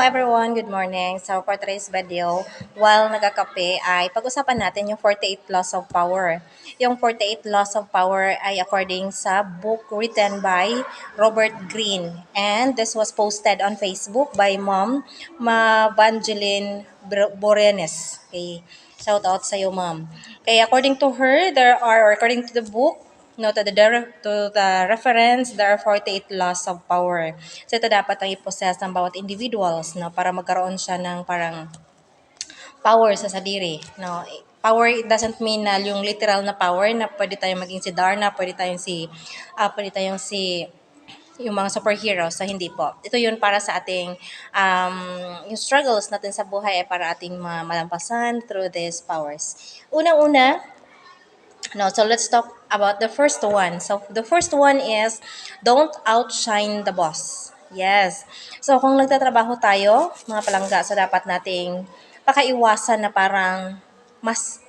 everyone, good morning. So for today's video, while nagkakape ay pag-usapan natin yung 48 Laws of Power. Yung 48 Laws of Power ay according sa book written by Robert Greene. And this was posted on Facebook by Mom Mavangeline Borenes. Okay, shout out sa iyo, Mom. Okay, according to her, according to the book, no, to the reference, there are 48 laws of power. So ito dapat ang i-possess ng bawat individuals, no, para magkaroon siya ng parang power sa sarili. No. Power, it doesn't mean na yung literal na power na pwede tayong maging si Darna, pwede tayong si yung mga superheroes, so hindi po. Ito yun para sa ating yung struggles natin sa buhay ay para ating malampasan through these powers. Unang-una, no, so let's talk about the first one. So the first one is don't outshine the boss. Yes. So kung nagtatrabaho tayo, mga palangga, so dapat nating pakaiwasan na parang mas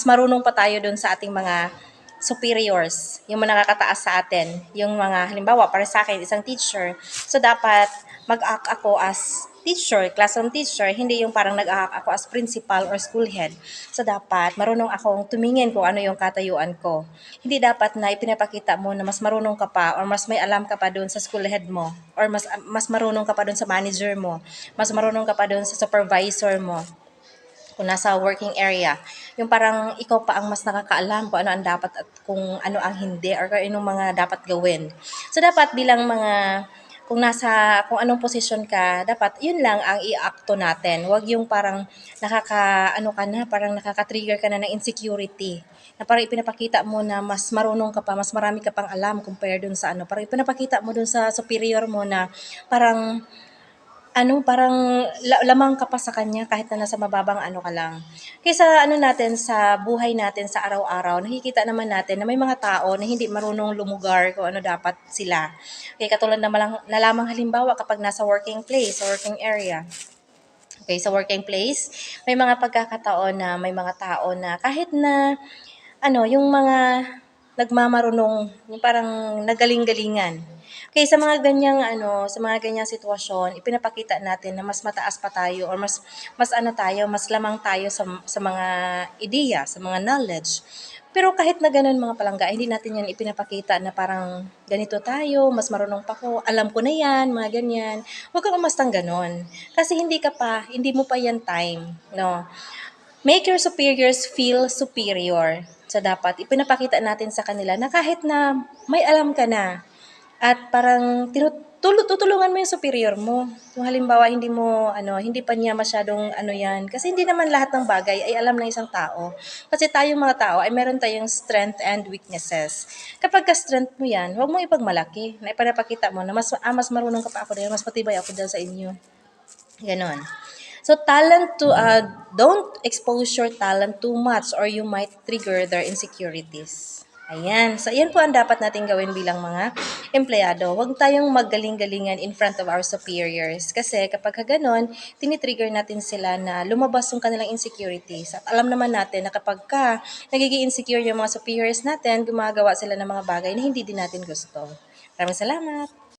marunong pa tayo dun sa ating mga superiors, yung mga nakakataas sa atin, yung mga halimbawa para sa akin isang teacher. So dapat mag-act ako as teacher, classroom teacher, hindi yung parang nag-act ako as principal or school head. So dapat marunong akong tumingin kung ano yung katayuan ko. Hindi dapat na ipinapakita mo na mas marunong ka pa or mas may alam ka pa doon sa school head mo or mas marunong ka pa doon sa manager mo, mas marunong ka pa doon sa supervisor mo kung nasa working area. Yung parang ikaw pa ang mas nakakaalam kung ano ang dapat at kung ano ang hindi or kung anong mga dapat gawin. So dapat bilang mga kung anong posisyon ka, dapat yun lang ang i-acto natin. Huwag yung parang parang nakaka-trigger ka na ng insecurity. Na parang ipinapakita mo na mas marunong ka pa, mas marami ka pang alam compare dun sa parang ipinapakita mo dun sa superior mo na parang parang lamang ka pa sa kanya kahit na nasa mababang ka lang. Kaysa natin sa buhay natin sa araw-araw, nakikita naman natin na may mga tao na hindi marunong lumugar kung ano dapat sila. Kaya katulad na lamang halimbawa kapag nasa working place or working area. Okay, sa working place, may mga pagkakataon na may mga tao na kahit na yung mga nagmamarunong, yung parang nagaling-galingan. Kaya sa mga ganyang sitwasyon, ipinapakita natin na mas mataas pa tayo or mas lamang tayo sa mga ideya, sa mga knowledge. Pero kahit na ganun mga palangga, hindi natin yan ipinapakita na parang ganito tayo, mas marunong pa ko, alam ko na yan, mga ganyan. Huwag kang umastang ganun. Kasi hindi mo pa yan time, no? Make your superiors feel superior. So dapat ipinapakita natin sa kanila na kahit na may alam ka na at parang tutulungan mo yung superior mo. Yung halimbawa hindi pa niya masyadong yan kasi hindi naman lahat ng bagay ay alam ng isang tao. Kasi tayong mga tao ay meron tayong strength and weaknesses. Kapag ka-strength mo yan, huwag mong ipagmalaki. Na ipinapakita mo na mas marunong ka pa ako dahil mas matibay ako dahil sa inyo. Ganon. So don't expose your talent too much or you might trigger their insecurities. Ayan. So, ayan po ang dapat natin gawin bilang mga empleyado. Huwag tayong magaling-galingan in front of our superiors. Kasi kapag ganon, tinitrigger natin sila na lumabas yung kanilang insecurities. At alam naman natin na kapag nagiging insecure yung mga superiors natin, gumagawa sila ng mga bagay na hindi din natin gusto. Maraming salamat!